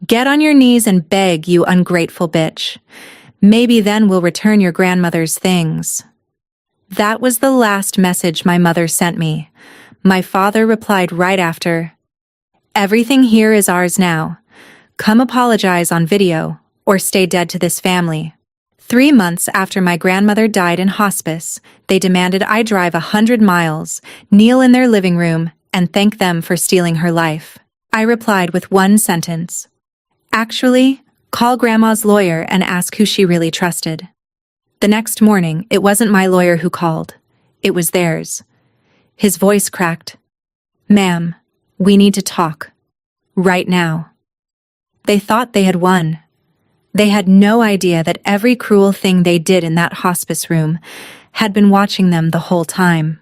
Get on your knees and beg, you ungrateful bitch. Maybe then we'll return your grandmother's things. That was the last message my mother sent me. My father replied right after, "Everything here is ours now. Come apologize on video, or stay dead to this family." 3 months after my grandmother died in hospice, they demanded I drive 100 miles, kneel in their living room, and thank them for stealing her life. I replied with one sentence. Actually, call Grandma's lawyer and ask who she really trusted. The next morning, it wasn't my lawyer who called. It was theirs. His voice cracked. "Ma'am, we need to talk. Right now." They thought they had won. They had no idea that every cruel thing they did in that hospice room had been watching them the whole time.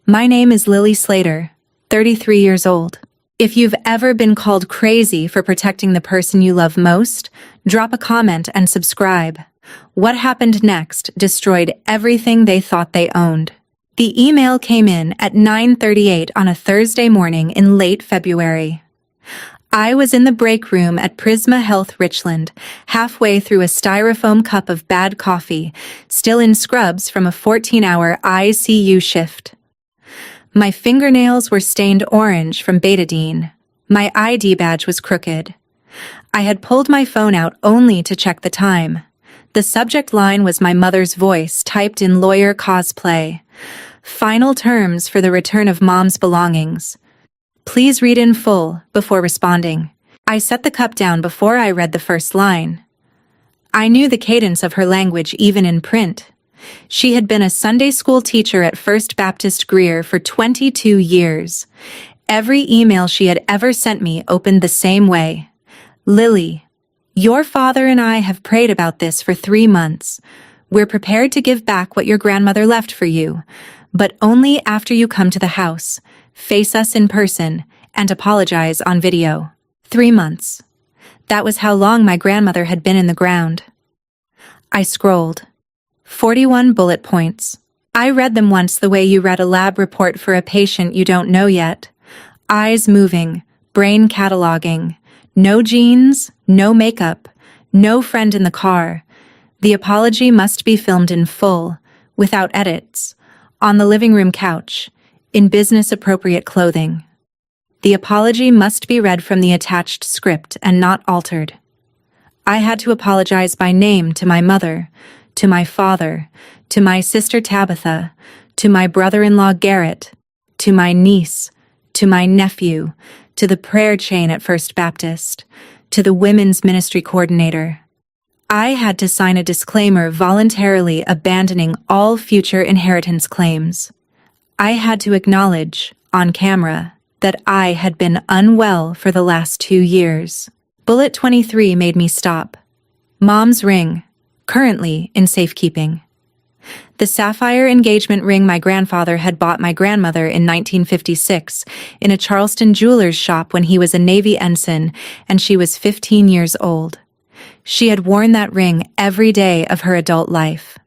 My name is Lily Slater, 33 years old. If you've ever been called crazy for protecting the person you love most, drop a comment and subscribe. What happened next destroyed everything they thought they owned. The email came in at 9:38 on a Thursday morning in late February. I was in the break room at Prisma Health Richland, halfway through a styrofoam cup of bad coffee, still in scrubs from a 14-hour ICU shift. My fingernails were stained orange from betadine. My ID badge was crooked. I had pulled my phone out only to check the time. The subject line was my mother's voice typed in lawyer cosplay. Final terms for the return of Mom's belongings. Please read in full before responding. I set the cup down before I read the first line. I knew the cadence of her language even in print. She had been a Sunday school teacher at First Baptist Greer for 22 years. Every email she had ever sent me opened the same way. Lily, your father and I have prayed about this for 3 months. We're prepared to give back what your grandmother left for you, but only after you come to the house, face us in person, and apologize on video. 3 months. That was how long my grandmother had been in the ground. I scrolled. 41 bullet points. I read them once the way you read a lab report for a patient you don't know yet. Eyes moving, brain cataloging. No jeans, no makeup, no friend in the car. The apology must be filmed in full, without edits, on the living room couch, in business-appropriate clothing. The apology must be read from the attached script and not altered. I had to apologize by name to my mother, to my father, to my sister Tabitha, to my brother-in-law Garrett, to my niece, to my nephew, to the prayer chain at First Baptist, to the women's ministry coordinator. I had to sign a disclaimer voluntarily abandoning all future inheritance claims. I had to acknowledge, on camera, that I had been unwell for the last 2 years. Bullet 23 made me stop. Mom's ring, currently in safekeeping. The sapphire engagement ring my grandfather had bought my grandmother in 1956 in a Charleston jeweler's shop when he was a Navy ensign and she was 15 years old. She had worn that ring every day of her adult life.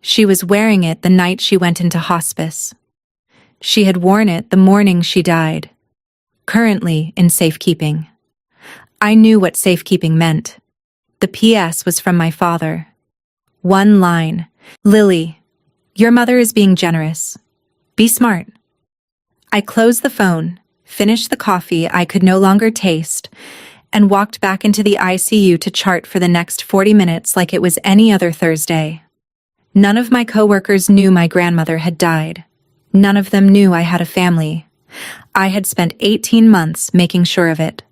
She was wearing it the night she went into hospice. She had worn it the morning she died. Currently in safekeeping. I knew what safekeeping meant. The PS was from my father. One line. Lily, your mother is being generous. Be smart. I closed the phone, finished the coffee I could no longer taste, and walked back into the ICU to chart for the next 40 minutes like it was any other Thursday. None of my coworkers knew my grandmother had died. None of them knew I had a family. I had spent 18 months making sure of it.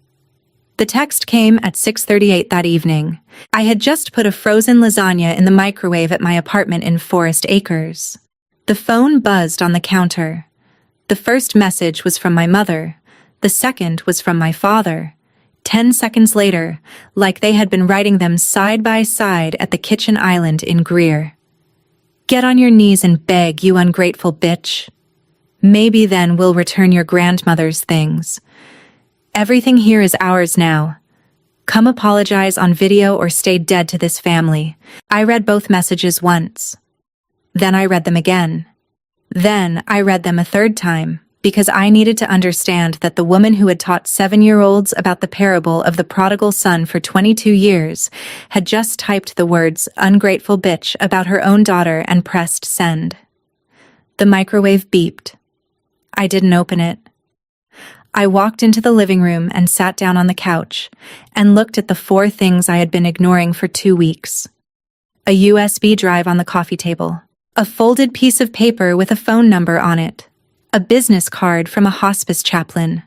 The text came at 6:38 that evening. I had just put a frozen lasagna in the microwave at my apartment in Forest Acres. The phone buzzed on the counter. The first message was from my mother. The second was from my father. 10 seconds later, like they had been writing them side by side at the kitchen island in Greer. Get on your knees and beg, you ungrateful bitch. Maybe then we'll return your grandmother's things. Everything here is ours now. Come apologize on video or stay dead to this family. I read both messages once. Then I read them again. Then I read them a third time, because I needed to understand that the woman who had taught 7-year-olds about the parable of the prodigal son for 22 years had just typed the words "ungrateful bitch" about her own daughter and pressed send. The microwave beeped. I didn't open it. I walked into the living room and sat down on the couch and looked at the 4 things I had been ignoring for 2 weeks. A USB drive on the coffee table, a folded piece of paper with a phone number on it, a business card from a hospice chaplain,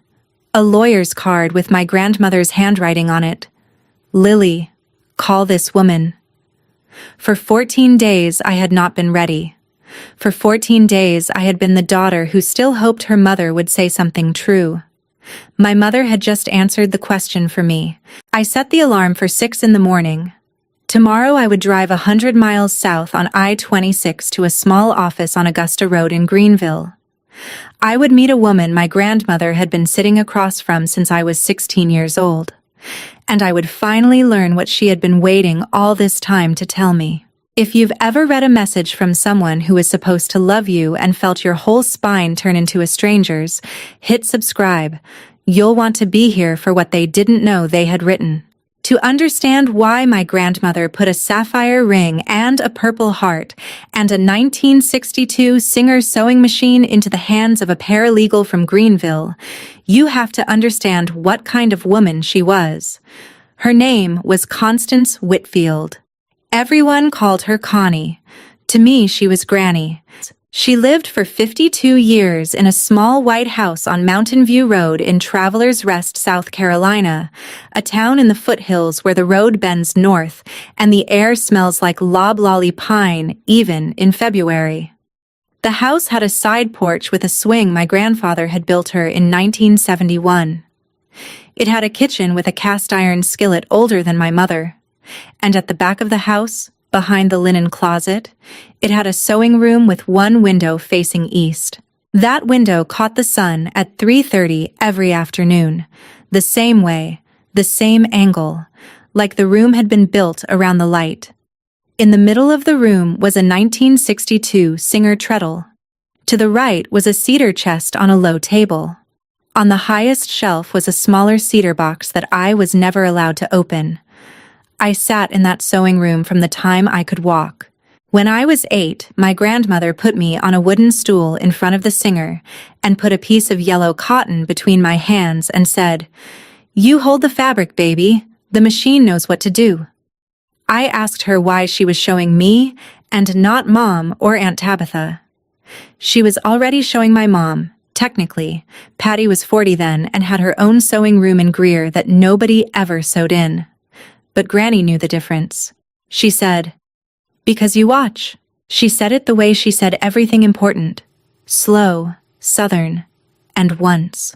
a lawyer's card with my grandmother's handwriting on it. Lily, call this woman. For 14 days I had not been ready. For 14 days I had been the daughter who still hoped her mother would say something true. My mother had just answered the question for me. I set the alarm for 6 in the morning. Tomorrow I would drive 100 miles south on I-26 to a small office on Augusta Road in Greenville. I would meet a woman my grandmother had been sitting across from since I was 16 years old. And I would finally learn what she had been waiting all this time to tell me. If you've ever read a message from someone who is supposed to love you and felt your whole spine turn into a stranger's, hit subscribe. You'll want to be here for what they didn't know they had written. To understand why my grandmother put a sapphire ring and a purple heart and a 1962 Singer sewing machine into the hands of a paralegal from Greenville, you have to understand what kind of woman she was. Her name was Constance Whitfield. Everyone called her Connie. To me, she was Granny. She lived for 52 years in a small white house on Mountain View Road in Travelers Rest, South Carolina, a town in the foothills where the road bends north and the air smells like loblolly pine, even in February. The house had a side porch with a swing my grandfather had built her in 1971. It had a kitchen with a cast-iron skillet older than my mother. And at the back of the house, behind the linen closet, it had a sewing room with one window facing east. That window caught the sun at 3:30 every afternoon, the same way, the same angle, like the room had been built around the light. In the middle of the room was a 1962 Singer treadle. To the right was a cedar chest on a low table. On the highest shelf was a smaller cedar box that I was never allowed to open. I sat in that sewing room from the time I could walk. When I was 8, my grandmother put me on a wooden stool in front of the Singer and put a piece of yellow cotton between my hands and said, "You hold the fabric, baby. The machine knows what to do." I asked her why she was showing me and not Mom or Aunt Tabitha. She was already showing my mom. Technically, Patty was 40 then and had her own sewing room in Greer that nobody ever sewed in. But Granny knew the difference. She said, "Because you watch." She said it the way she said everything important. Slow, Southern, and once.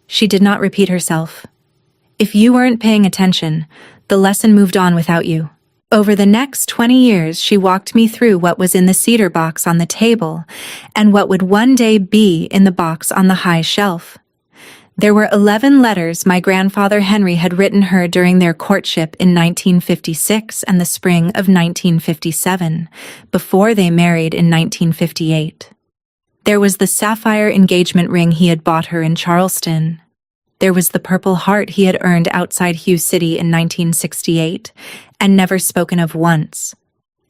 She did not repeat herself. If you weren't paying attention, the lesson moved on without you. Over the next 20 years, she walked me through what was in the cedar box on the table and what would one day be in the box on the high shelf. There were 11 letters my grandfather Henry had written her during their courtship in 1956 and the spring of 1957, before they married in 1958. There was the sapphire engagement ring he had bought her in Charleston. There was the purple heart he had earned outside Hugh City in 1968 and never spoken of once.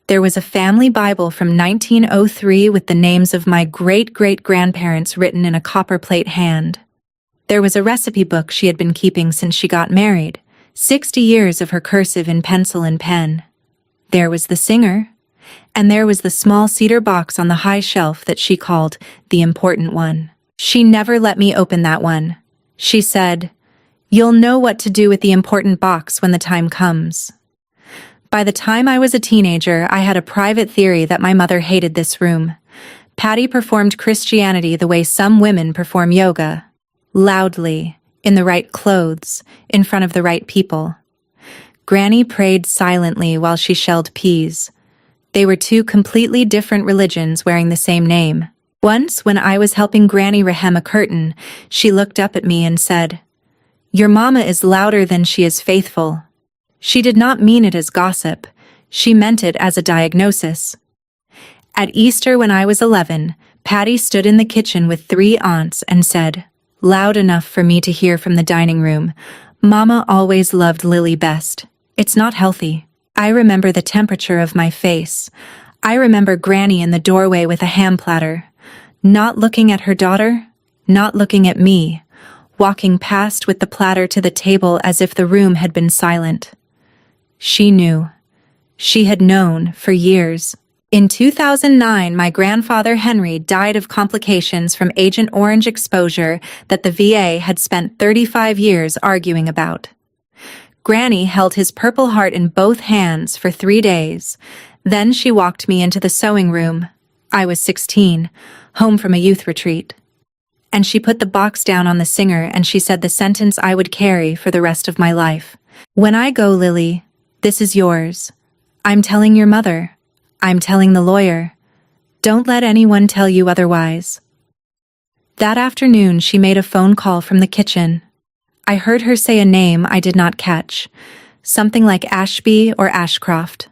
There was a family Bible from 1903 with the names of my great-great-grandparents written in a copperplate hand. There was a recipe book she had been keeping since she got married, 60 years of her cursive in pencil and pen. There was the Singer, and there was the small cedar box on the high shelf that she called the important one. She never let me open that one. She said, "You'll know what to do with the important box when the time comes." By the time I was a teenager, I had a private theory that my mother hated this room. Patty performed Christianity the way some women perform yoga. Loudly, in the right clothes, in front of the right people. Granny prayed silently while she shelled peas. They were two completely different religions wearing the same name. Once, when I was helping Granny rehem a curtain, she looked up at me and said, "Your mama is louder than she is faithful." She did not mean it as gossip. She meant it as a diagnosis. At Easter when I was 11, Patty stood in the kitchen with 3 aunts and said, loud enough for me to hear from the dining room, "Mama always loved Lily best. It's not healthy." I remember the temperature of my face. I remember Granny in the doorway with a ham platter, not looking at her daughter, not looking at me, walking past with the platter to the table as if the room had been silent. She knew. She had known for years. In 2009, my grandfather Henry died of complications from Agent Orange exposure that the VA had spent 35 years arguing about. Granny held his Purple Heart in both hands for 3 days. Then she walked me into the sewing room. I was 16, home from a youth retreat. And she put the box down on the singer and she said the sentence I would carry for the rest of my life. "When I go, Lily, this is yours. I'm telling your mother. I'm telling the lawyer. Don't let anyone tell you otherwise." That afternoon, she made a phone call from the kitchen. I heard her say a name I did not catch, something like Ashby or Ashcroft.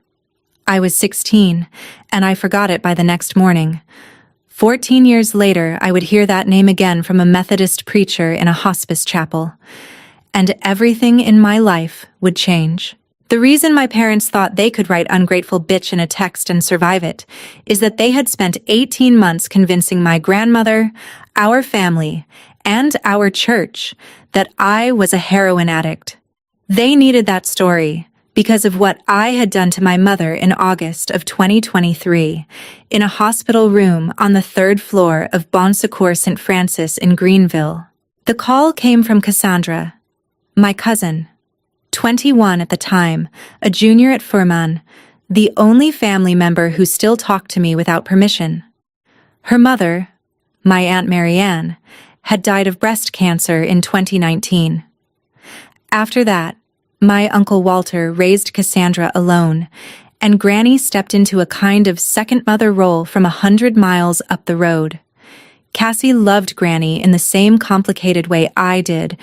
I was 16, and I forgot it by the next morning. 14 years later, I would hear that name again from a Methodist preacher in a hospice chapel, and everything in my life would change. The reason my parents thought they could write "ungrateful bitch" in a text and survive it is that they had spent 18 months convincing my grandmother, our family, and our church that I was a heroin addict. They needed that story because of what I had done to my mother in August of 2023 in a hospital room on the 3rd floor of Bon Secours St. Francis in Greenville. The call came from Cassandra, my cousin, 21 at the time, a junior at Furman, the only family member who still talked to me without permission. Her mother, my Aunt Marianne, had died of breast cancer in 2019. After that, my Uncle Walter raised Cassandra alone, and Granny stepped into a kind of second mother role from 100 miles up the road. Cassie loved Granny in the same complicated way I did,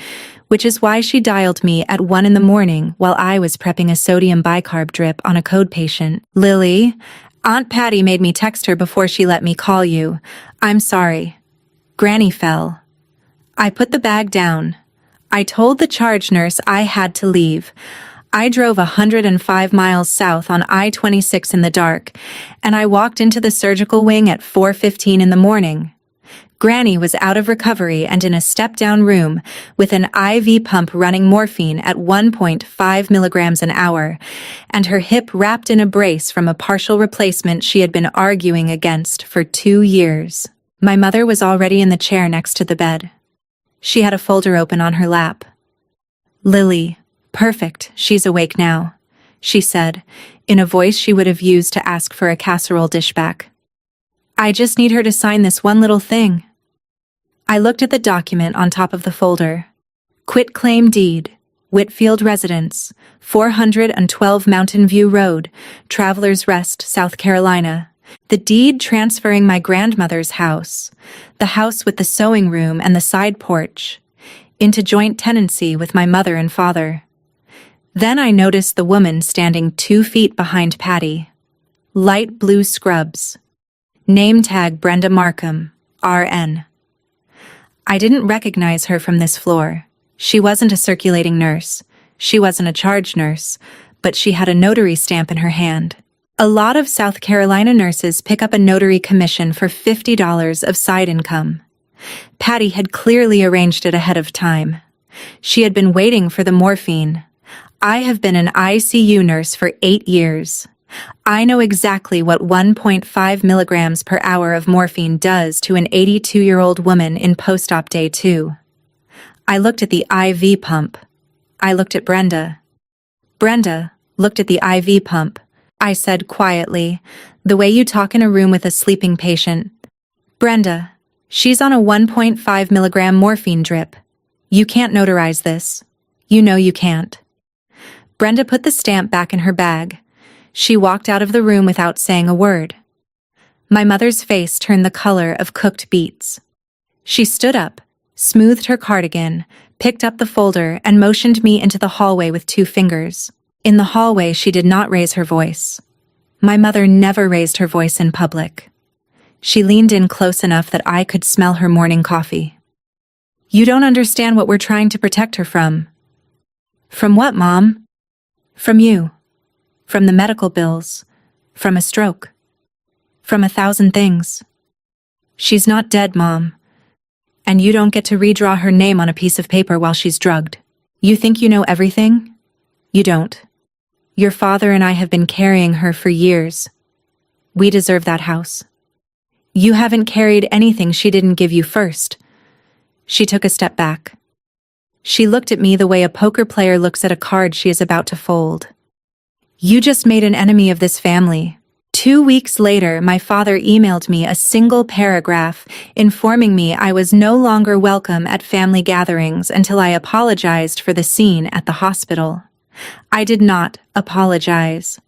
which is why she dialed me at 1 in the morning while I was prepping a sodium bicarb drip on a code patient. "Lily, Aunt Patty made me text her before she let me call you. I'm sorry." Granny fell. I put the bag down. I told the charge nurse I had to leave. I drove 105 miles south on I-26 in the dark, and I walked into the surgical wing at 4:15 in the morning. Granny was out of recovery and in a step-down room with an IV pump running morphine at 1.5 milligrams an hour, and her hip wrapped in a brace from a partial replacement she had been arguing against for 2 years. My mother was already in the chair next to the bed. She had a folder open on her lap. "Lily, perfect, she's awake now," she said, in a voice she would have used to ask for a casserole dish back. "I just need her to sign this one little thing." I looked at the document on top of the folder. Quitclaim deed, Whitfield Residence, 412 Mountain View Road, Travelers Rest, South Carolina. The deed transferring my grandmother's house, the house with the sewing room and the side porch, into joint tenancy with my mother and father. Then I noticed the woman standing 2 feet behind Patty. Light blue scrubs. Name tag Brenda Markham, RN. I didn't recognize her from this floor. She wasn't a circulating nurse. She wasn't a charge nurse, but she had a notary stamp in her hand. A lot of South Carolina nurses pick up a notary commission for $50 of side income. Patty had clearly arranged it ahead of time. She had been waiting for the morphine. I have been an ICU nurse for 8 years. I know exactly what 1.5 milligrams per hour of morphine does to an 82-year-old woman in post-op day 2. I looked at the IV pump. I looked at Brenda. Brenda looked at the IV pump. I said quietly, the way you talk in a room with a sleeping patient. "Brenda, she's on a 1.5 milligram morphine drip. You can't notarize this. You know you can't." Brenda put the stamp back in her bag. She walked out of the room without saying a word. My mother's face turned the color of cooked beets. She stood up, smoothed her cardigan, picked up the folder, and motioned me into the hallway with 2 fingers. In the hallway, she did not raise her voice. My mother never raised her voice in public. She leaned in close enough that I could smell her morning coffee. You don't understand what we're trying to protect her from. From what, Mom? From you. From the medical bills. From a stroke. From 1,000 things. She's not dead, Mom. And you don't get to redraw her name on a piece of paper while she's drugged. You think you know everything? You don't. Your father and I have been carrying her for years. We deserve that house. You haven't carried anything she didn't give you first. She took a step back. She looked at me the way a poker player looks at a card she is about to fold. You just made an enemy of this family. 2 weeks later, my father emailed me a single paragraph informing me I was no longer welcome at family gatherings until I apologized for the scene at the hospital. I did not apologize.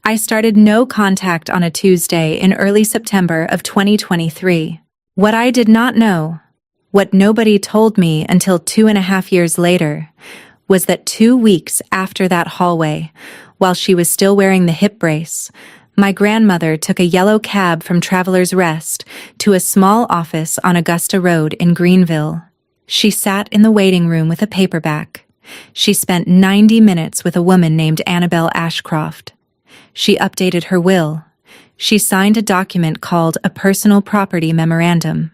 I started no contact on a Tuesday in early September of 2023. What I did not know, what nobody told me until 2.5 years later, was that 2 weeks after that hallway, while she was still wearing the hip brace, my grandmother took a yellow cab from Traveler's Rest to a small office on Augusta Road in Greenville. She sat in the waiting room with a paperback. She spent 90 minutes with a woman named Annabelle Ashcroft. She updated her will. She signed a document called a personal property memorandum.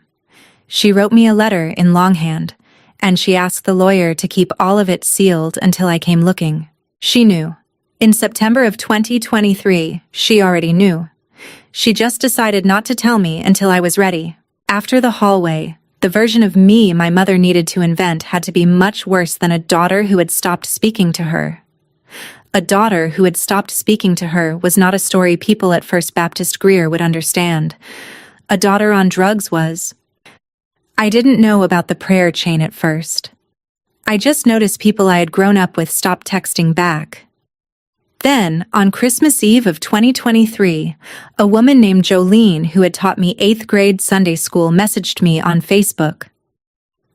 She wrote me a letter in longhand, and she asked the lawyer to keep all of it sealed until I came looking. She knew. In September of 2023, she already knew. She just decided not to tell me until I was ready. After the hallway, the version of me my mother needed to invent had to be much worse than a daughter who had stopped speaking to her. A daughter who had stopped speaking to her was not a story people at First Baptist Greer would understand. A daughter on drugs was. I didn't know about the prayer chain at first. I just noticed people I had grown up with stopped texting back. Then, on Christmas Eve of 2023, a woman named Jolene, who had taught me 8th grade Sunday school, messaged me on Facebook.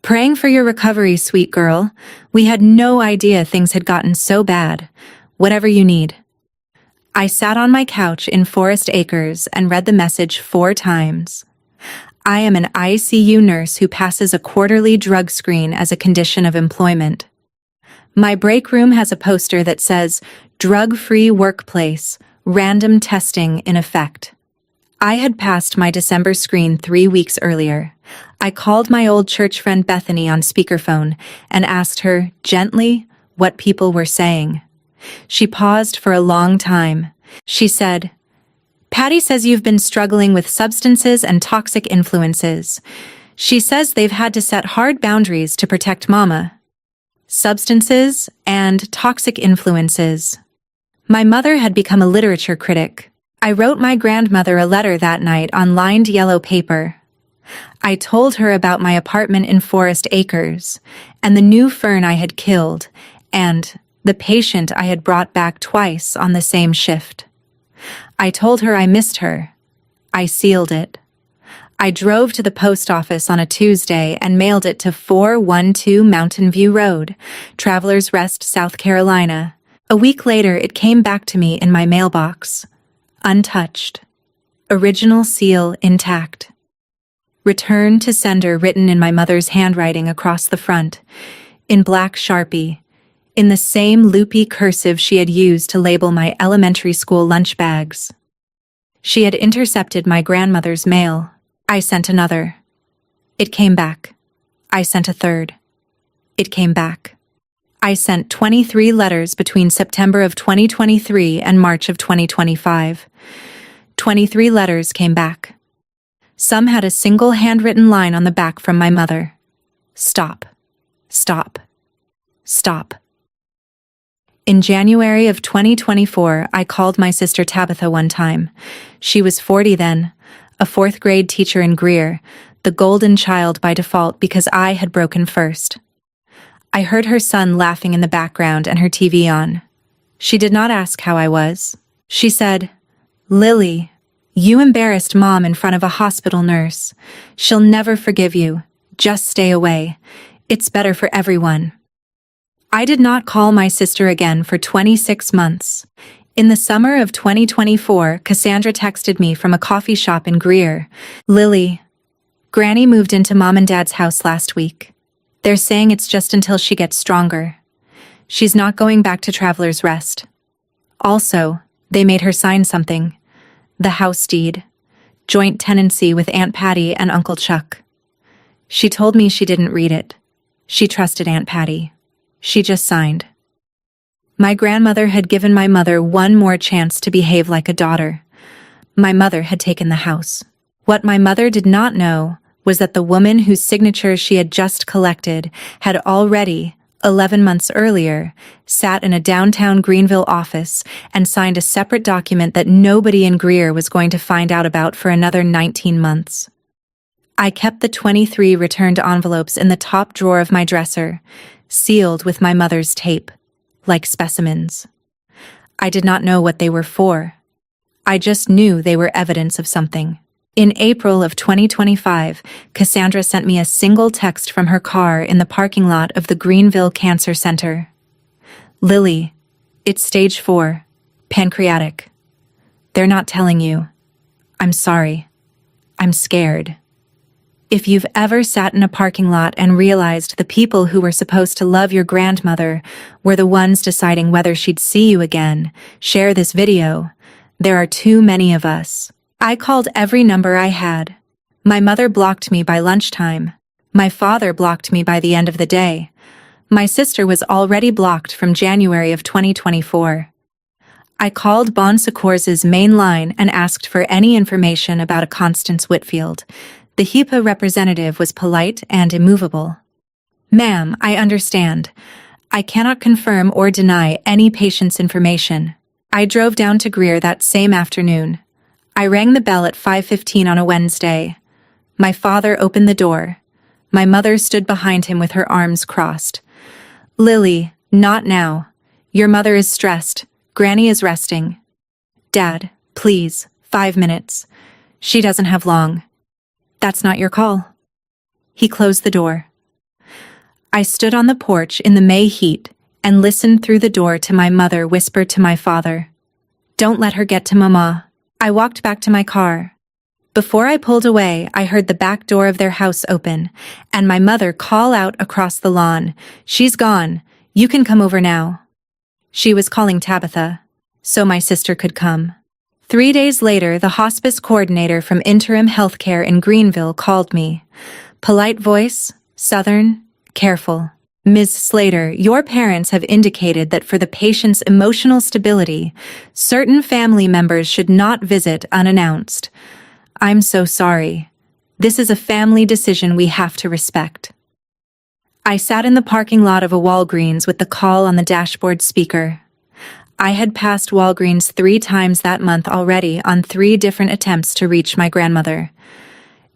Praying for your recovery, sweet girl. We had no idea things had gotten so bad. Whatever you need. I sat on my couch in Forest Acres and read the message 4 times. I am an ICU nurse who passes a quarterly drug screen as a condition of employment. My break room has a poster that says, "Drug-free workplace, random testing in effect." I had passed my December screen 3 weeks earlier. I called my old church friend Bethany on speakerphone and asked her, gently, what people were saying. She paused for a long time. She said, "Patty says you've been struggling with substances and toxic influences. She says they've had to set hard boundaries to protect Mama." Substances and toxic influences. My mother had become a literature critic. I wrote my grandmother a letter that night on lined yellow paper. I told her about my apartment in Forest Acres, and the new fern I had killed, and the patient I had brought back twice on the same shift. I told her I missed her. I sealed it. I drove to the post office on a Tuesday and mailed it to 412 Mountain View Road, Traveler's Rest, South Carolina. A week later, it came back to me in my mailbox. Untouched. Original seal intact. Return to sender written in my mother's handwriting across the front, in black Sharpie, in the same loopy cursive she had used to label my elementary school lunch bags. She had intercepted my grandmother's mail. I sent another. It came back. I sent a third. It came back. I sent 23 letters between September of 2023 and March of 2025. 23 letters came back. Some had a single handwritten line on the back from my mother. Stop. Stop. Stop. In January of 2024, I called my sister Tabitha one time. She was 40 then, a 4th grade teacher in Greer, the golden child by default because I had broken first. I heard her son laughing in the background and her TV on. She did not ask how I was. She said, "Lily, you embarrassed Mom in front of a hospital nurse. She'll never forgive you. Just stay away. It's better for everyone." I did not call my sister again for 26 months. In the summer of 2024, Cassandra texted me from a coffee shop in Greer. Lily, Granny moved into Mom and Dad's house last week. They're saying it's just until she gets stronger. She's not going back to Traveler's Rest. Also, they made her sign something. The house deed. Joint tenancy with Aunt Patty and Uncle Chuck. She told me she didn't read it. She trusted Aunt Patty. She just signed. My grandmother had given my mother one more chance to behave like a daughter. My mother had taken the house. What my mother did not know was that the woman whose signature she had just collected had already, 11 months earlier, sat in a downtown Greenville office and signed a separate document that nobody in Greer was going to find out about for another 19 months. I kept the 23 returned envelopes in the top drawer of my dresser, sealed with my mother's tape, like specimens. I did not know what they were for. I just knew they were evidence of something. In April of 2025, Cassandra sent me a single text from her car in the parking lot of the Greenville Cancer Center. Lily, it's stage 4, pancreatic. They're not telling you. I'm sorry. I'm scared. If you've ever sat in a parking lot and realized the people who were supposed to love your grandmother were the ones deciding whether she'd see you again, share this video. There are too many of us. I called every number I had. My mother blocked me by lunchtime. My father blocked me by the end of the day. My sister was already blocked from January of 2024. I called Bon Secours' main line and asked for any information about a Constance Whitfield. The HIPAA representative was polite and immovable. Ma'am, I understand. I cannot confirm or deny any patient's information. I drove down to Greer that same afternoon. I rang the bell at 5:15 on a Wednesday. My father opened the door. My mother stood behind him with her arms crossed. Lily, not now. Your mother is stressed. Granny is resting. Dad, please, 5 minutes. She doesn't have long. That's not your call. He closed the door. I stood on the porch in the May heat and listened through the door to my mother whisper to my father, "Don't let her get to Mama." I walked back to my car. Before I pulled away, I heard the back door of their house open, and my mother call out across the lawn, "She's gone. You can come over now." She was calling Tabitha, so my sister could come. 3 days later, the hospice coordinator from Interim Healthcare in Greenville called me. Polite voice, Southern, careful. Ms. Slater, your parents have indicated that for the patient's emotional stability, certain family members should not visit unannounced. I'm so sorry. This is a family decision we have to respect. I sat in the parking lot of a Walgreens with the call on the dashboard speaker. I had passed Walgreens 3 times that month already on 3 different attempts to reach my grandmother.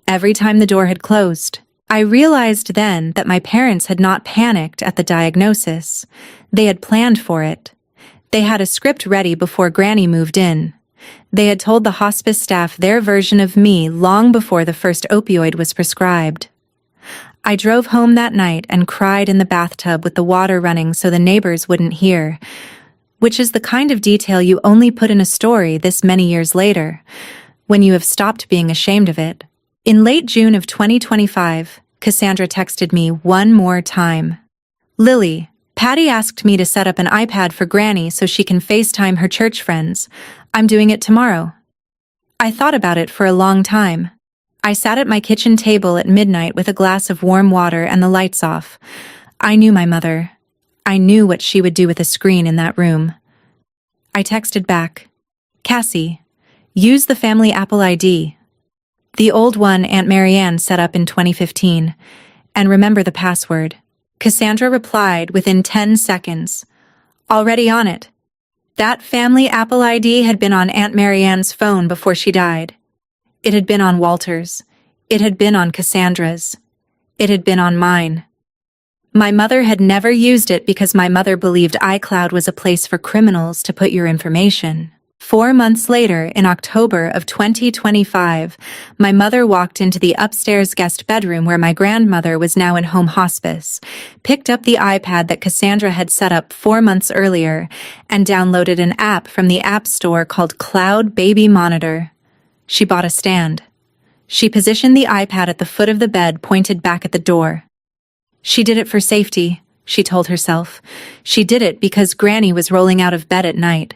Every time the door had closed. I realized then that my parents had not panicked at the diagnosis. They had planned for it. They had a script ready before Granny moved in. They had told the hospice staff their version of me long before the first opioid was prescribed. I drove home that night and cried in the bathtub with the water running so the neighbors wouldn't hear, which is the kind of detail you only put in a story this many years later, when you have stopped being ashamed of it. In late June of 2025, Cassandra texted me one more time. Lily, Patty asked me to set up an iPad for Granny so she can FaceTime her church friends. I'm doing it tomorrow. I thought about it for a long time. I sat at my kitchen table at midnight with a glass of warm water and the lights off. I knew my mother. I knew what she would do with a screen in that room. I texted back, Cassie, use the family Apple ID. The old one Aunt Marianne set up in 2015, and remember the password. Cassandra replied within 10 seconds, already on it. That family Apple ID had been on Aunt Marianne's phone before she died. It had been on Walter's. It had been on Cassandra's. It had been on mine. My mother had never used it because my mother believed iCloud was a place for criminals to put your information. 4 months later, in October of 2025, my mother walked into the upstairs guest bedroom where my grandmother was now in home hospice, picked up the iPad that Cassandra had set up 4 months earlier, and downloaded an app from the App Store called Cloud Baby Monitor. She bought a stand. She positioned the iPad at the foot of the bed, pointed back at the door. She did it for safety, she told herself. She did it because Granny was rolling out of bed at night.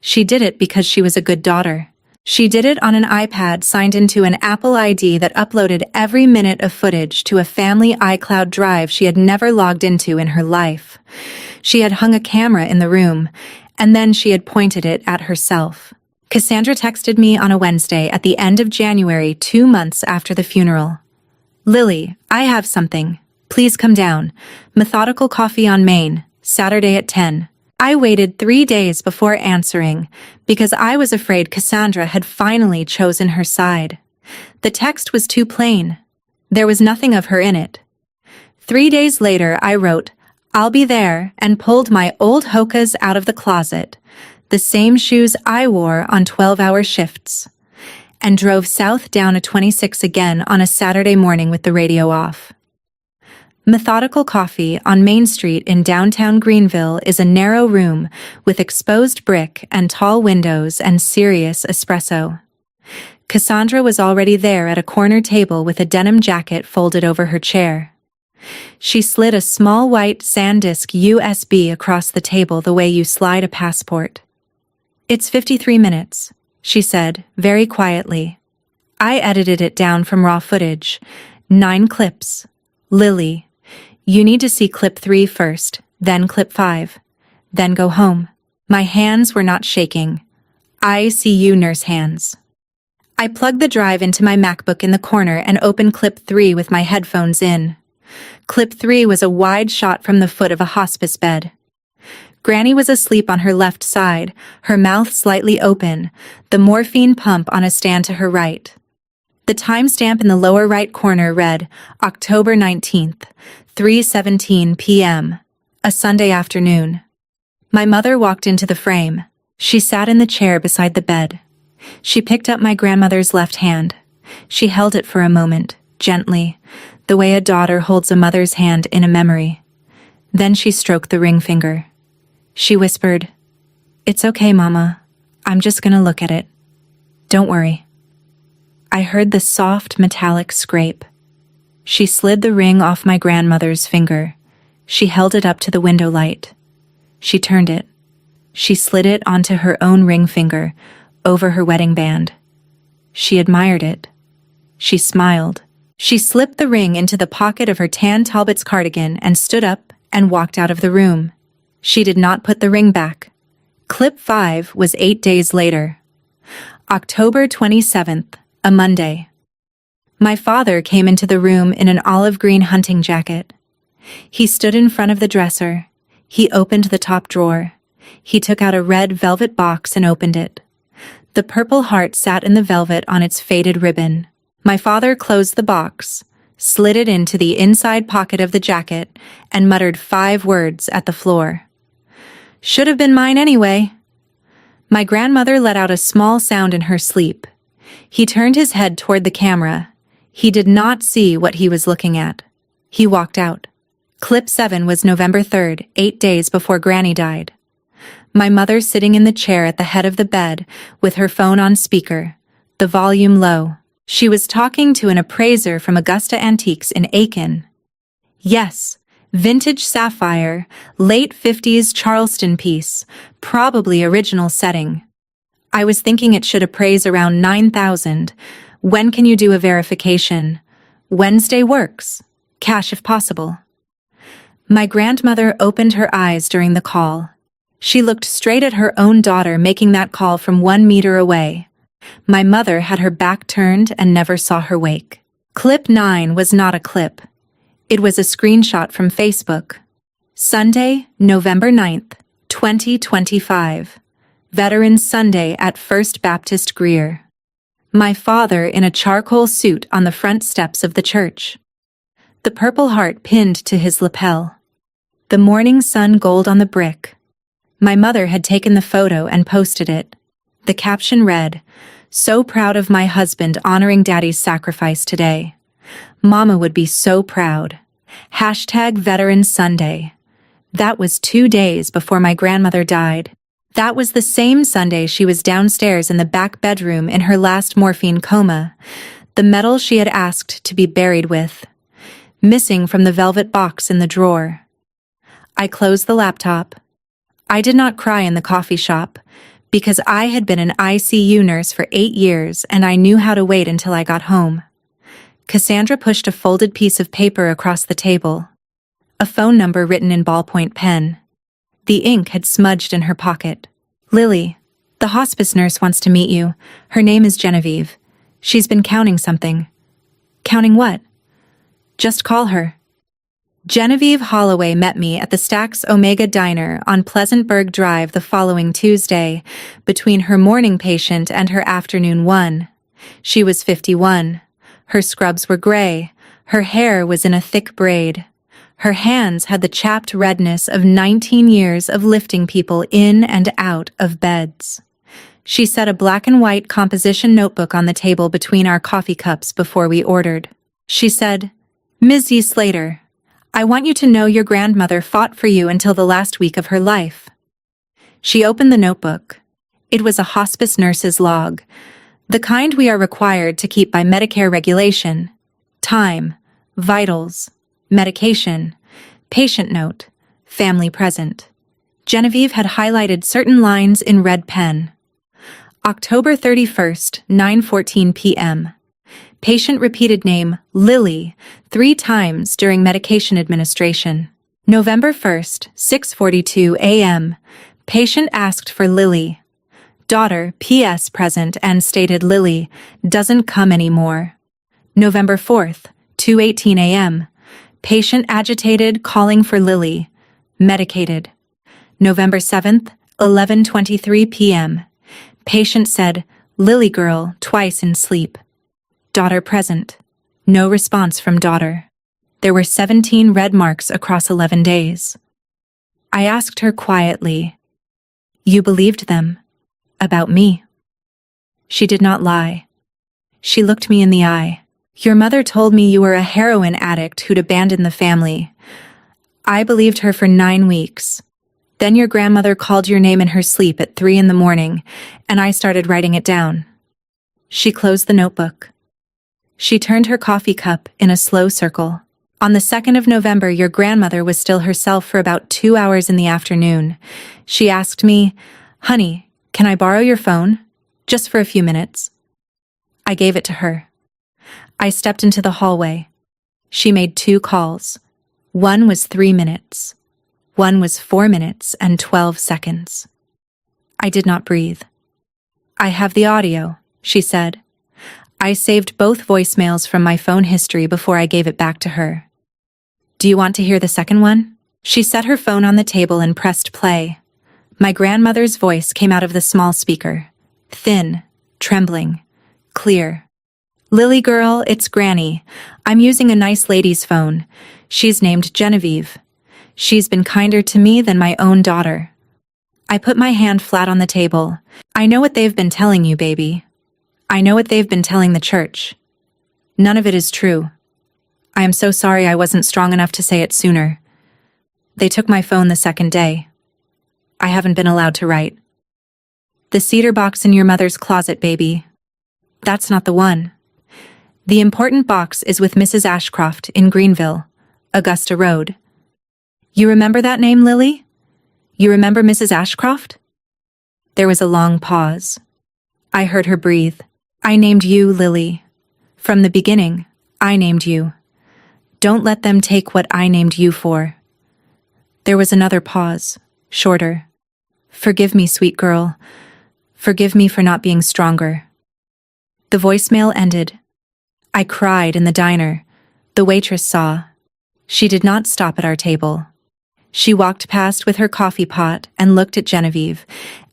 She did it because she was a good daughter. She did it on an iPad signed into an Apple ID that uploaded every minute of footage to a family iCloud drive she had never logged into in her life. She had hung a camera in the room, and then she had pointed it at herself. Cassandra texted me on a Wednesday at the end of January, 2 months after the funeral. "Lily, I have something. Please come down. Methodical coffee on Main, Saturday at 10. I waited 3 days before answering because I was afraid Cassandra had finally chosen her side. The text was too plain. There was nothing of her in it. 3 days later, I wrote, "I'll be there," and pulled my old Hokas out of the closet, the same shoes I wore on 12-hour shifts, and drove south down a 26 again on a Saturday morning with the radio off. Methodical Coffee on Main Street in downtown Greenville is a narrow room with exposed brick and tall windows and serious espresso. Cassandra was already there at a corner table with a denim jacket folded over her chair. She slid a small white SanDisk USB across the table the way you slide a passport. "It's 53 minutes, she said, very quietly. I edited it down from raw footage. 9 clips. Lily, you need to see clip 3 first, then clip 5. Then go home." My hands were not shaking. ICU nurse hands. I plugged the drive into my MacBook in the corner and opened clip 3 with my headphones in. Clip 3 was a wide shot from the foot of a hospice bed. Granny was asleep on her left side, her mouth slightly open, the morphine pump on a stand to her right. The timestamp in the lower right corner read October 19th, 3:17 p.m., a Sunday afternoon. My mother walked into the frame. She sat in the chair beside the bed. She picked up my grandmother's left hand. She held it for a moment, gently, the way a daughter holds a mother's hand in a memory. Then she stroked the ring finger. She whispered, "It's okay, Mama. I'm just gonna look at it. Don't worry." I heard the soft metallic scrape. She slid the ring off my grandmother's finger. She held it up to the window light. She turned it. She slid it onto her own ring finger, over her wedding band. She admired it. She smiled. She slipped the ring into the pocket of her tan Talbot's cardigan and stood up and walked out of the room. She did not put the ring back. Clip 5 was 8 days later. October 27th, a Monday. My father came into the room in an olive green hunting jacket. He stood in front of the dresser. He opened the top drawer. He took out a red velvet box and opened it. The Purple Heart sat in the velvet on its faded ribbon. My father closed the box, slid it into the inside pocket of the jacket, and muttered 5 words at the floor. "Should have been mine anyway." My grandmother let out a small sound in her sleep. He turned his head toward the camera. He did not see what he was looking at. He walked out. Clip 7 was November 3rd, 8 days before Granny died. My mother sitting in the chair at the head of the bed with her phone on speaker, the volume low. She was talking to an appraiser from Augusta Antiques in Aiken. Yes, vintage sapphire, late 50s Charleston piece, probably original setting. I was thinking it should appraise around 9,000. When can you do a verification? Wednesday works. Cash if possible. My grandmother opened her eyes during the call. She looked straight at her own daughter making that call from 1 meter away. My mother had her back turned and never saw her wake. Clip 9 was not a clip. It was a screenshot from Facebook. Sunday, November 9th, 2025. Veterans Sunday at First Baptist Greer. My father in a charcoal suit on the front steps of the church. The Purple Heart pinned to his lapel. The morning sun gold on the brick. My mother had taken the photo and posted it. The caption read, "So proud of my husband honoring Daddy's sacrifice today. Mama would be so proud. Hashtag Veteran Sunday." That was 2 days before my grandmother died. That was the same Sunday she was downstairs in the back bedroom in her last morphine coma, the medal she had asked to be buried with, missing from the velvet box in the drawer. I closed the laptop. I did not cry in the coffee shop, because I had been an ICU nurse for 8 years and I knew how to wait until I got home. Cassandra pushed a folded piece of paper across the table. A phone number written in ballpoint pen. The ink had smudged in her pocket. "Lily, the hospice nurse wants to meet you. Her name is Genevieve. She's been counting something." "Counting what?" "Just call her." Genevieve Holloway met me at the Stax Omega Diner on Pleasantburg Drive the following Tuesday, between her morning patient and her afternoon one. She was 51. Her scrubs were gray. Her hair was in a thick braid. Her hands had the chapped redness of 19 years of lifting people in and out of beds. She set a black and white composition notebook on the table between our coffee cups before we ordered. She said, "Ms. E. Slater, I want you to know your grandmother fought for you until the last week of her life." She opened the notebook. It was a hospice nurse's log, the kind we are required to keep by Medicare regulation. Time, vitals, medication, patient note, family present. Genevieve had highlighted certain lines in red pen. October 31st, 9:14 p.m. Patient repeated name, Lily, 3 times during medication administration. November 1st, 6:42 a.m. Patient asked for Lily. Daughter, P.S. present and stated Lily doesn't come anymore. November 4th, 2:18 a.m. Patient agitated, calling for Lily. Medicated. November 7th, 11:23 p.m. Patient said, "Lily girl," twice in sleep. Daughter present. No response from daughter. There were 17 red marks across 11 days. I asked her quietly, "You believed them? About me?" She did not lie. She looked me in the eye. "Your mother told me you were a heroin addict who'd abandoned the family. I believed her for 9 weeks. Then your grandmother called your name in her sleep at 3 in the morning, and I started writing it down." She closed the notebook. She turned her coffee cup in a slow circle. "On the 2nd of November, your grandmother was still herself for about 2 hours in the afternoon. She asked me, 'Honey, can I borrow your phone? Just for a few minutes.' I gave it to her. I stepped into the hallway. She made 2 calls. One was 3 minutes. One was 4 minutes and 12 seconds. I did not breathe. 'I have the audio,' she said. I saved both voicemails from my phone history before I gave it back to her. 'Do you want to hear the second one?' She set her phone on the table and pressed play. My grandmother's voice came out of the small speaker. Thin, trembling, clear. 'Lily girl, it's Granny. I'm using a nice lady's phone. She's named Genevieve. She's been kinder to me than my own daughter.' I put my hand flat on the table. 'I know what they've been telling you, baby. I know what they've been telling the church. None of it is true. I am so sorry I wasn't strong enough to say it sooner. They took my phone the second day. I haven't been allowed to write. The cedar box in your mother's closet, baby. That's not the one. The important box is with Mrs. Ashcroft in Greenville, Augusta Road. You remember that name, Lily? You remember Mrs. Ashcroft?" There was a long pause. I heard her breathe. "I named you, Lily. From the beginning, I named you. Don't let them take what I named you for." There was another pause, shorter. "Forgive me, sweet girl. Forgive me for not being stronger." The voicemail ended. I cried in the diner. The waitress saw. She did not stop at our table. She walked past with her coffee pot and looked at Genevieve,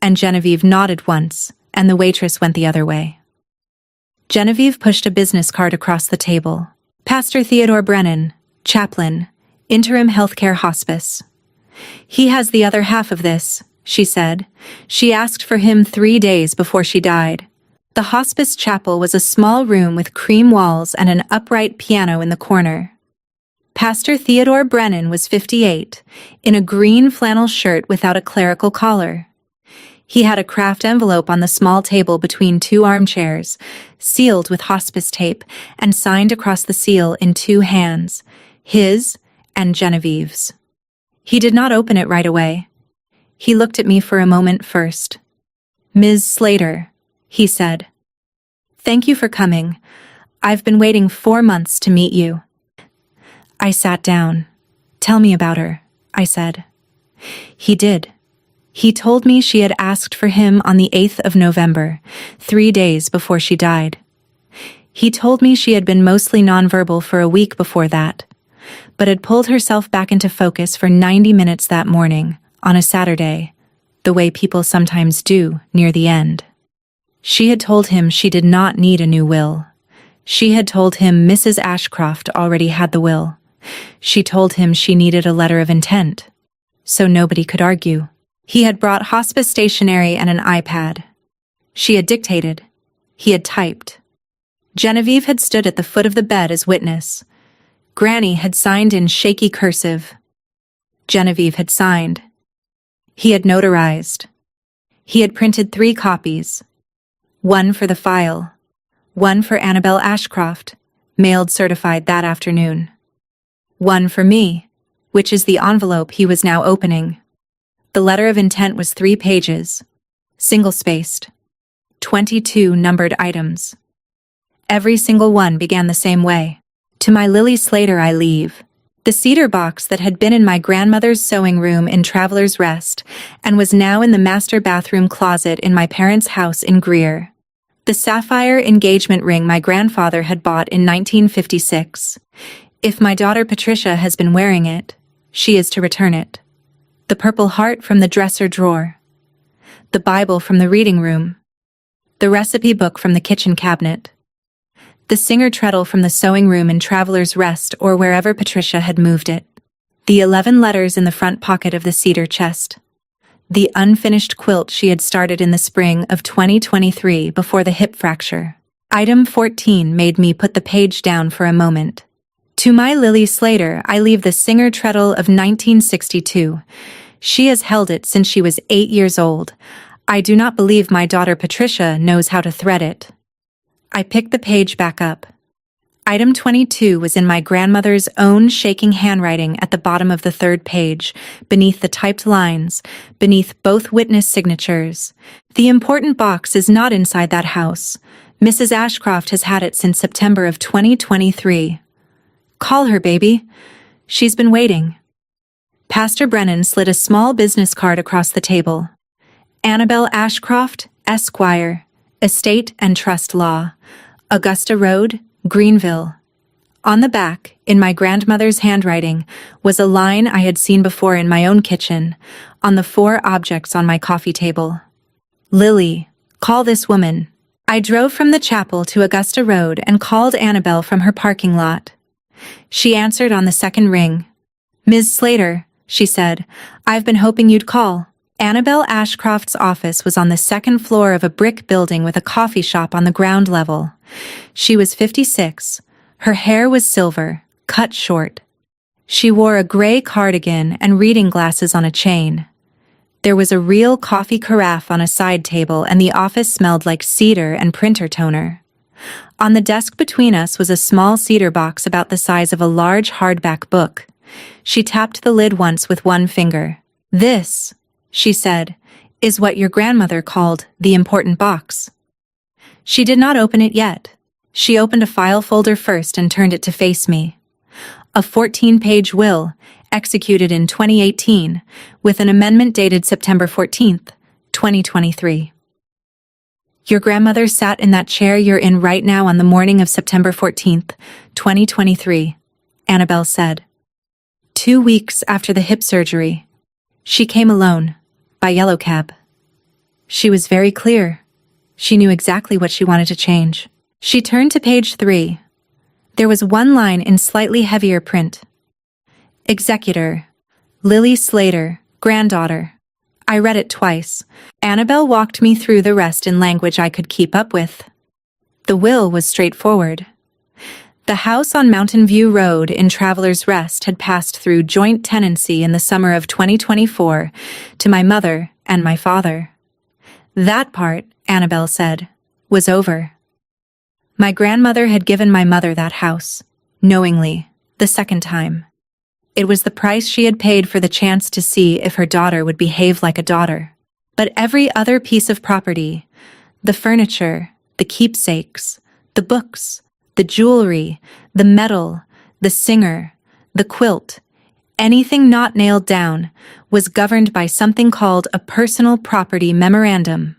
and Genevieve nodded once, and the waitress went the other way. Genevieve pushed a business card across the table. "Pastor Theodore Brennan, chaplain, interim healthcare hospice. He has the other half of this," she said. She asked for him 3 days before she died. The hospice chapel was a small room with cream walls and an upright piano in the corner. Pastor Theodore Brennan was 58, in a green flannel shirt without a clerical collar. He had a craft envelope on the small table between 2 armchairs, sealed with hospice tape and signed across the seal in 2 hands, his and Genevieve's. He did not open it right away. He looked at me for a moment first. "Ms. Slater," he said. "Thank you for coming. I've been waiting 4 months to meet you." I sat down. "Tell me about her," I said. He did. He told me she had asked for him on the 8th of November, 3 days before she died. He told me she had been mostly nonverbal for a week before that, but had pulled herself back into focus for 90 minutes that morning, on a Saturday, the way people sometimes do near the end. She had told him she did not need a new will. She had told him Mrs. Ashcroft already had the will. She told him she needed a letter of intent, so nobody could argue. He had brought hospice stationery and an iPad. She had dictated. He had typed. Genevieve had stood at the foot of the bed as witness. Granny had signed in shaky cursive. Genevieve had signed. He had notarized. He had printed 3 copies. 1 for the file. 1 for Annabelle Ashcroft, mailed certified that afternoon. 1 for me, which is the envelope he was now opening. The letter of intent was 3 pages, single-spaced, 22 numbered items. Every single one began the same way. "To my Lily Slater I leave." The cedar box that had been in my grandmother's sewing room in Traveler's Rest and was now in the master bathroom closet in my parents' house in Greer. The sapphire engagement ring my grandfather had bought in 1956. If my daughter Patricia has been wearing it, she is to return it. The Purple Heart from the dresser drawer. The Bible from the reading room. The recipe book from the kitchen cabinet. The Singer treadle from the sewing room in Traveler's Rest or wherever Patricia had moved it. The 11 letters in the front pocket of the cedar chest. The unfinished quilt she had started in the spring of 2023 before the hip fracture. Item 14 made me put the page down for a moment. "To my Lily Slater I leave the Singer treadle of 1962. She has held it since she was 8 years old. I do not believe my daughter Patricia knows how to thread it." I picked the page back up. Item 22 was in my grandmother's own shaking handwriting at the bottom of the 3rd page, beneath the typed lines, beneath both witness signatures. "The important box is not inside that house. Mrs. Ashcroft has had it since September of 2023. Call her, baby. She's been waiting." Pastor Brennan slid a small business card across the table. "Annabelle Ashcroft, Esquire, Estate and Trust Law, Augusta Road, Greenville." On the back, in my grandmother's handwriting, was a line I had seen before in my own kitchen, on the 4 objects on my coffee table. "Lily, call this woman." I drove from the chapel to Augusta Road and called Annabelle from her parking lot. She answered on the 2nd ring. "Ms. Slater," she said, "I've been hoping you'd call." Annabelle Ashcroft's office was on the 2nd floor of a brick building with a coffee shop on the ground level. She was 56. Her hair was silver, cut short. She wore a gray cardigan and reading glasses on a chain. There was a real coffee carafe on a side table and the office smelled like cedar and printer toner. On the desk between us was a small cedar box about the size of a large hardback book. She tapped the lid once with 1 finger. "This," she said, "is what your grandmother called the important box." She did not open it yet. She opened a file folder first and turned it to face me. A 14-page will, executed in 2018, with an amendment dated September 14th, 2023. "Your grandmother sat in that chair you're in right now on the morning of September 14th, 2023, Annabelle said. 2 weeks after the hip surgery. She came alone, by yellow cab. She was very clear. She knew exactly what she wanted to change." She turned to page 3. There was 1 line in slightly heavier print. "Executor, Lily Slater, granddaughter." I read it twice. Annabelle walked me through the rest in language I could keep up with. The will was straightforward. The house on Mountain View Road in Travelers Rest had passed through joint tenancy in the summer of 2024 to my mother and my father. That part, Annabelle said, was over. My grandmother had given my mother that house, knowingly, the second time. It was the price she had paid for the chance to see if her daughter would behave like a daughter. But every other piece of property, the furniture, the keepsakes, the books, the jewelry, the medal, the singer, the quilt, anything not nailed down, was governed by something called a personal property memorandum.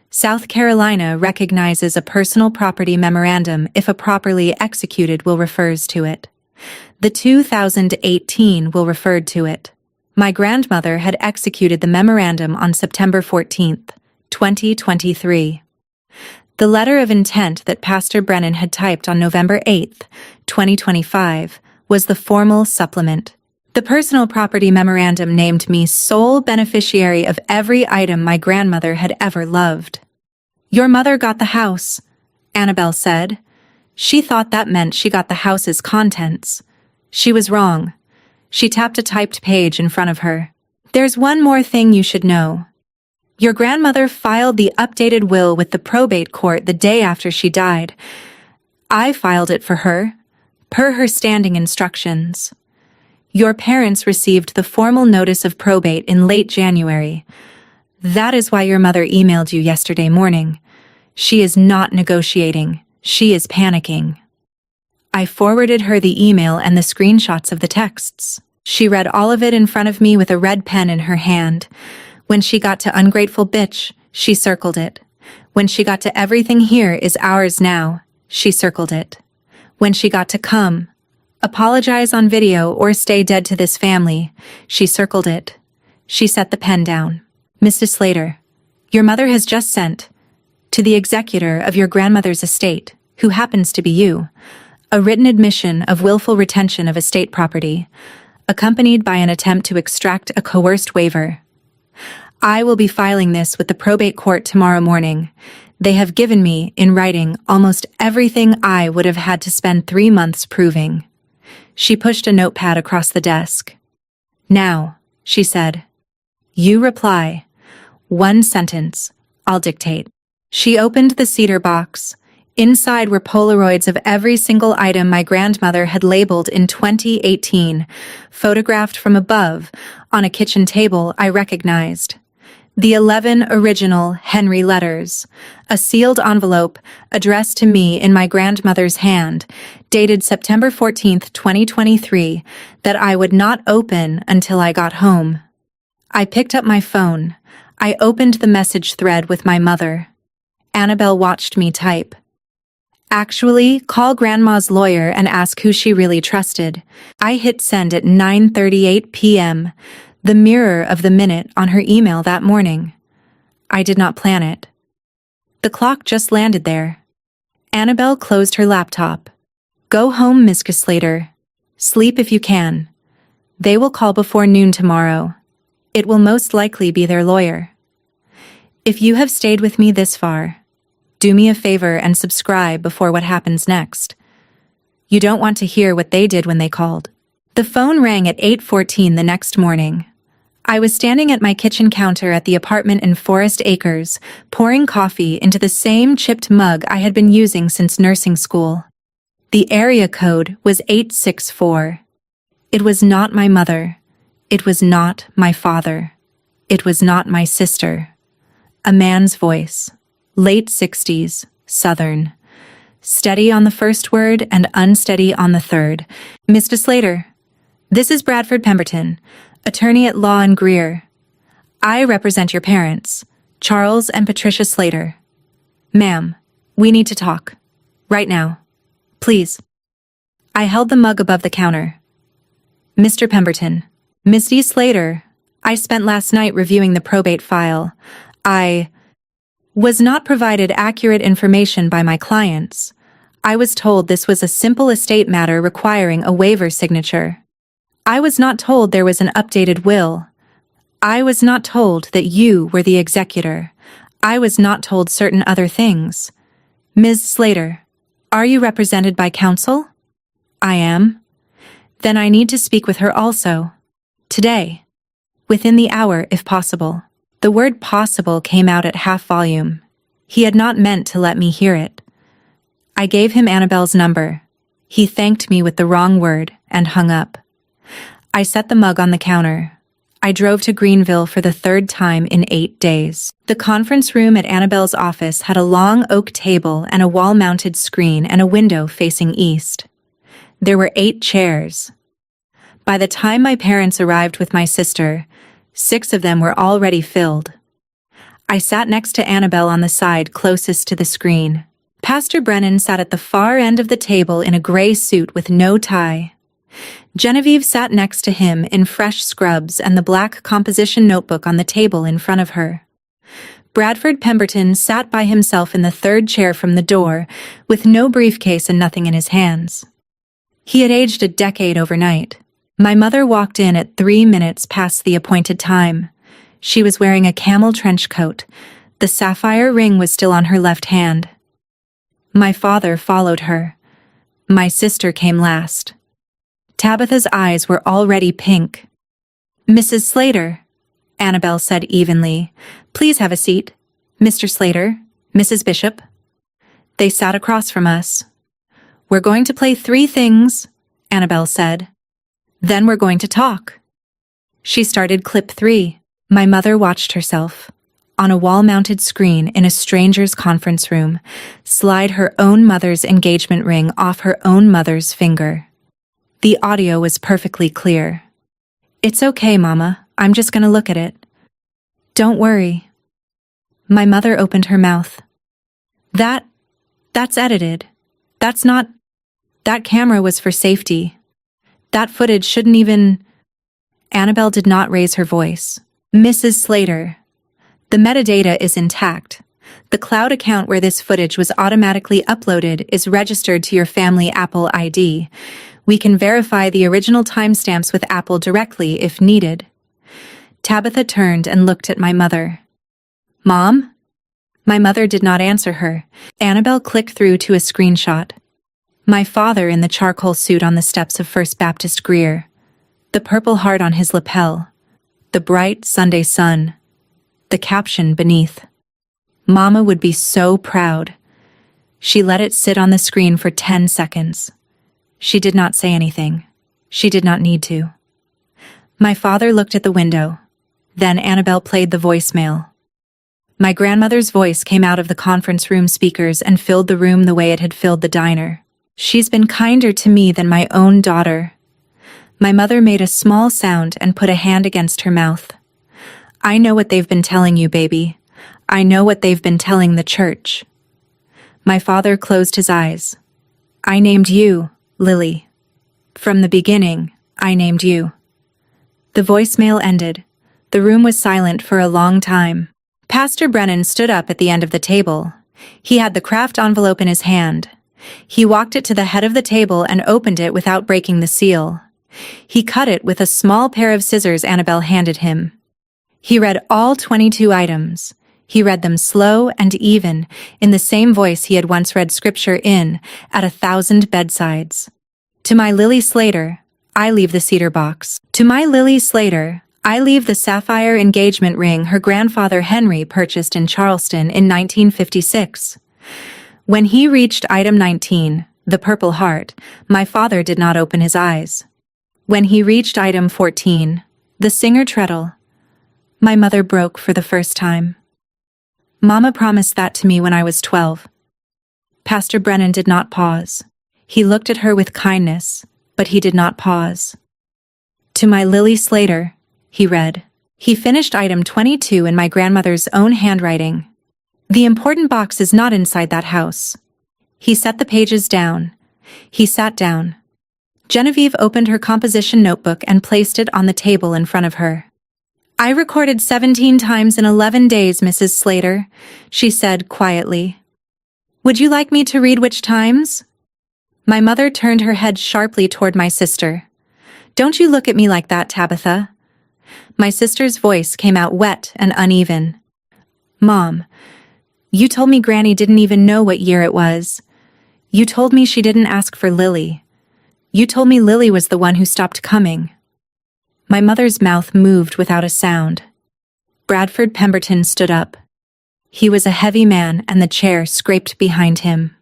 South Carolina recognizes a personal property memorandum if a properly executed will refers to it. The 2018 will referred to it. My grandmother had executed the memorandum on September 14th, 2023. The letter of intent that Pastor Brennan had typed on November 8th, 2025, was the formal supplement. The personal property memorandum named me sole beneficiary of every item my grandmother had ever loved. "Your mother got the house," Annabelle said. She thought that meant she got the house's contents. She was wrong. She tapped a typed page in front of her. "There's one more thing you should know. Your grandmother filed the updated will with the probate court the day after she died. I filed it for her, per her standing instructions. Your parents received the formal notice of probate in late January. That is why your mother emailed you yesterday morning. She is not negotiating. She is panicking." I forwarded her the email and the screenshots of the texts. She read all of it in front of me with a red pen in her hand. When she got to ungrateful bitch, she circled it. When she got to everything here is ours now, she circled it. When she got to come, apologize on video or stay dead to this family, she circled it. She set the pen down. "Mr. Slater, your mother has just sent, to the executor of your grandmother's estate, who happens to be you, a written admission of willful retention of estate property, accompanied by an attempt to extract a coerced waiver. I will be filing this with the probate court tomorrow morning. They have given me, in writing, almost everything I would have had to spend 3 months proving." She pushed a notepad across the desk. "Now," she said, "you reply. 1 sentence. I'll dictate." She opened the cedar box. Inside were Polaroids of every single item my grandmother had labeled in 2018, photographed from above, on a kitchen table I recognized. The 11 original Henry letters, a sealed envelope addressed to me in my grandmother's hand, dated September 14th, 2023, that I would not open until I got home. I picked up my phone. I opened the message thread with my mother. Annabelle watched me type. "Actually, call Grandma's lawyer and ask who she really trusted." I hit send at 9:38 p.m., the mirror of the minute on her email that morning. I did not plan it. The clock just landed there. Annabelle closed her laptop. "Go home, Mr. Slater. Sleep if you can. They will call before noon tomorrow. It will most likely be their lawyer. If you have stayed with me this far, do me a favor and subscribe before what happens next. You don't want to hear what they did when they called." The phone rang at 8:14 the next morning. I was standing at my kitchen counter at the apartment in Forest Acres, pouring coffee into the same chipped mug I had been using since nursing school. The area code was 864. It was not my mother. It was not my father. It was not my sister. A man's voice. Late 60s, Southern. Steady on the first word and unsteady on the third. "Mr. Slater, this is Bradford Pemberton, attorney at law in Greer. I represent your parents, Charles and Patricia Slater. Ma'am, we need to talk. Right now. Please." I held the mug above the counter. "Mr. Pemberton, Misty Slater, I spent last night reviewing the probate file. I was not provided accurate information by my clients. I was told this was a simple estate matter requiring a waiver signature. I was not told there was an updated will. I was not told that you were the executor. I was not told certain other things. Ms. Slater, are you represented by counsel? I am. Then I need to speak with her also. Today. Within the hour, if possible. The word possible came out at half volume. He had not meant to let me hear it. I gave him Annabelle's number. He thanked me with the wrong word and hung up. I set the mug on the counter. I drove to Greenville for the third time in 8 days. The conference room at Annabelle's office had a long oak table and a wall-mounted screen and a window facing east. There were 8 chairs. By the time my parents arrived with my sister, 6 of them were already filled. I sat next to Annabelle on the side closest to the screen. Pastor Brennan sat at the far end of the table in a gray suit with no tie. Genevieve sat next to him in fresh scrubs and the black composition notebook on the table in front of her. Bradford Pemberton sat by himself in the third chair from the door, with no briefcase and nothing in his hands. He had aged a decade overnight. My mother walked in at 3 minutes past the appointed time. She was wearing a camel trench coat. The sapphire ring was still on her left hand. My father followed her. My sister came last. Tabitha's eyes were already pink. Mrs. Slater, Annabelle said evenly. Please have a seat. Mr. Slater, Mrs. Bishop. They sat across from us. We're going to play 3 things, Annabelle said. Then we're going to talk. She started clip 3. My mother watched herself, on a wall-mounted screen in a stranger's conference room, slide her own mother's engagement ring off her own mother's finger. The audio was perfectly clear. It's okay, Mama. I'm just going to look at it. Don't worry. My mother opened her mouth. That's edited. That's not... That camera was for safety. That footage shouldn't even... Annabelle did not raise her voice. Mrs. Slater, the metadata is intact. The cloud account where this footage was automatically uploaded is registered to your family Apple ID. We can verify the original timestamps with Apple directly if needed. Tabitha turned and looked at my mother. Mom? My mother did not answer her. Annabelle clicked through to a screenshot. My father in the charcoal suit on the steps of First Baptist Greer. The purple heart on his lapel. The bright Sunday sun. The caption beneath. Mama would be so proud. She let it sit on the screen for 10 seconds. She did not say anything. She did not need to. My father looked at the window. Then Annabelle played the voicemail. My grandmother's voice came out of the conference room speakers and filled the room the way it had filled the diner. She's been kinder to me than my own daughter. My mother made a small sound and put a hand against her mouth. I know what they've been telling you, baby. I know what they've been telling the church. My father closed his eyes. I named you, Lily. From the beginning, I named you. The voicemail ended. The room was silent for a long time. Pastor Brennan stood up at the end of the table. He had the craft envelope in his hand. He walked it to the head of the table and opened it without breaking the seal. He cut it with a small pair of scissors Annabelle handed him. He read all 22 items. He read them slow and even, in the same voice he had once read scripture in, at 1,000 bedsides. To my Lily Slater, I leave the cedar box. To my Lily Slater, I leave the sapphire engagement ring her grandfather Henry purchased in Charleston in 1956. When he reached item 19, the Purple Heart, my father did not open his eyes. When he reached item 14, the Singer Treadle, my mother broke for the first time. Mama promised that to me when I was 12. Pastor Brennan did not pause. He looked at her with kindness, but he did not pause. To my Lily Slater, he read. He finished item 22 in my grandmother's own handwriting. The important box is not inside that house. He set the pages down. He sat down. Genevieve opened her composition notebook and placed it on the table in front of her. I recorded 17 times in 11 days, Mrs. Slater, she said quietly. Would you like me to read which times? My mother turned her head sharply toward my sister. Don't you look at me like that, Tabitha. My sister's voice came out wet and uneven. Mom, you told me Granny didn't even know what year it was. You told me she didn't ask for Lily. You told me Lily was the one who stopped coming. My mother's mouth moved without a sound. Bradford Pemberton stood up. He was a heavy man and the chair scraped behind him.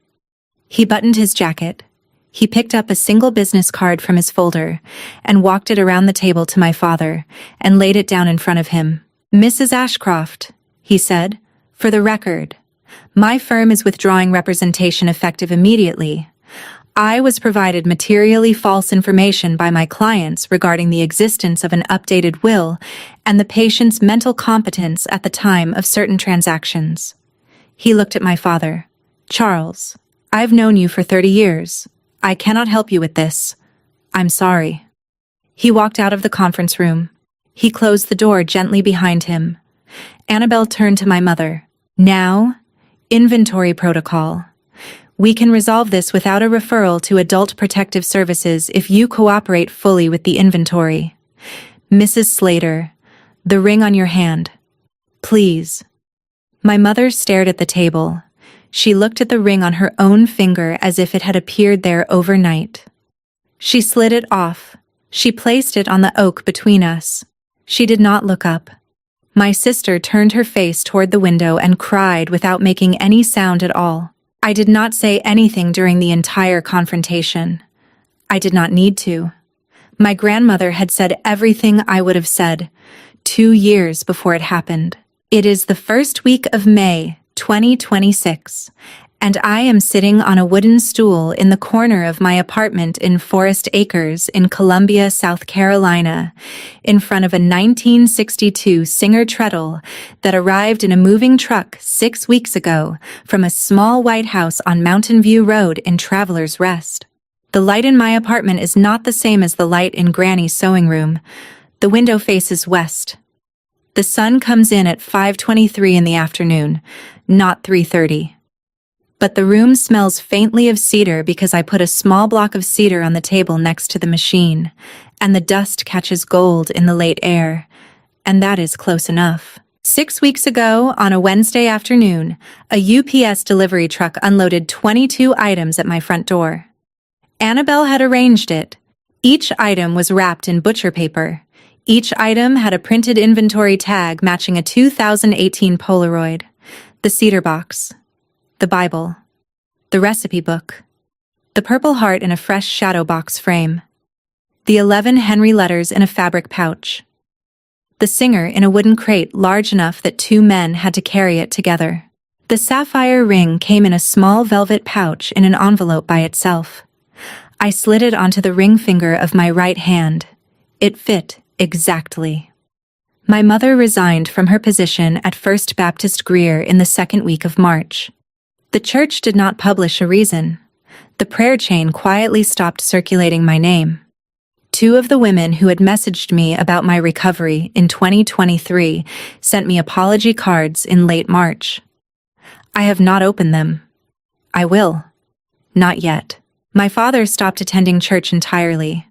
He buttoned his jacket. He picked up a single business card from his folder and walked it around the table to my father and laid it down in front of him. Mrs. Ashcroft, he said, for the record, my firm is withdrawing representation effective immediately. I was provided materially false information by my clients regarding the existence of an updated will and the patient's mental competence at the time of certain transactions. He looked at my father. Charles, I've known you for 30 years. I cannot help you with this. I'm sorry. He walked out of the conference room. He closed the door gently behind him. Annabelle turned to my mother. Now, inventory protocol. We can resolve this without a referral to Adult Protective Services if you cooperate fully with the inventory. Mrs. Slater, the ring on your hand. Please. My mother stared at the table. She looked at the ring on her own finger as if it had appeared there overnight. She slid it off. She placed it on the oak between us. She did not look up. My sister turned her face toward the window and cried without making any sound at all. I did not say anything during the entire confrontation. I did not need to. My grandmother had said everything I would have said 2 years before it happened. It is the first week of May, 2026, and I am sitting on a wooden stool in the corner of my apartment in Forest Acres in Columbia, South Carolina, in front of a 1962 Singer treadle that arrived in a moving truck 6 weeks ago from a small white house on Mountain View Road in Traveler's Rest. The light in my apartment is not the same as the light in Granny's sewing room. The window faces west. The sun comes in at 5:23 in the afternoon, not 3:30. But the room smells faintly of cedar because I put a small block of cedar on the table next to the machine, and the dust catches gold in the late air, and that is close enough. 6 weeks ago, on a Wednesday afternoon, a UPS delivery truck unloaded 22 items at my front door. Annabelle had arranged it. Each item was wrapped in butcher paper. Each item had a printed inventory tag matching a 2018 Polaroid, the cedar box, the Bible, the recipe book, the Purple Heart in a fresh shadow box frame, the 11 Henry letters in a fabric pouch, the Singer in a wooden crate large enough that 2 men had to carry it together. The sapphire ring came in a small velvet pouch in an envelope by itself. I slid it onto the ring finger of my right hand. It fit exactly. My mother resigned from her position at First Baptist Greer in the second week of March. The church did not publish a reason. The prayer chain quietly stopped circulating my name. 2 of the women who had messaged me about my recovery in 2023 sent me apology cards in late March. I have not opened them. I will. Not yet. My father stopped attending church entirely.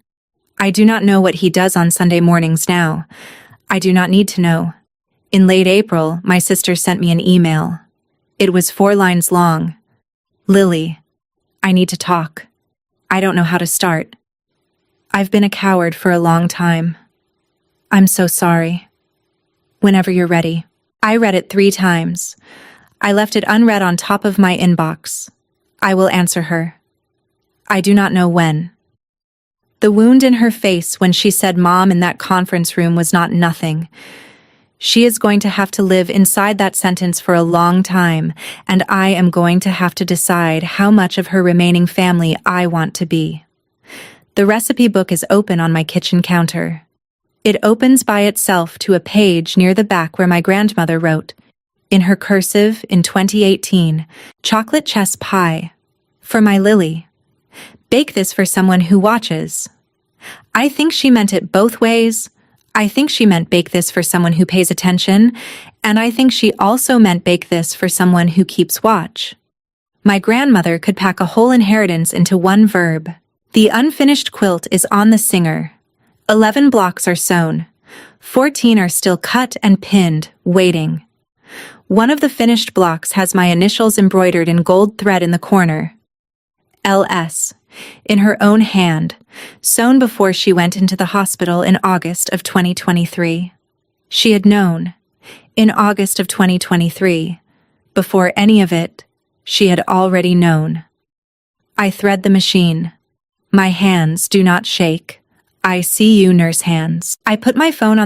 I do not know what he does on Sunday mornings now. I do not need to know. In late April, my sister sent me an email. It was 4 lines long. Lily, I need to talk. I don't know how to start. I've been a coward for a long time. I'm so sorry. Whenever you're ready. I read it 3 times. I left it unread on top of my inbox. I will answer her. I do not know when. The wound in her face when she said Mom in that conference room was not nothing. She is going to have to live inside that sentence for a long time, and I am going to have to decide how much of her remaining family I want to be. The recipe book is open on my kitchen counter. It opens by itself to a page near the back where my grandmother wrote, in her cursive in 2018, chocolate chess pie. For my Lily. Bake this for someone who watches. I think she meant it both ways. I think she meant bake this for someone who pays attention, and I think she also meant bake this for someone who keeps watch. My grandmother could pack a whole inheritance into one verb. The unfinished quilt is on the Singer. 11 blocks are sewn. 14 are still cut and pinned, waiting. One of the finished blocks has my initials embroidered in gold thread in the corner. LS, in her own hand, sewn before she went into the hospital in August of 2023. She had known. In August of 2023, before any of it, she had already known. I thread the machine. My hands do not shake. I see you, nurse hands. I put my phone on the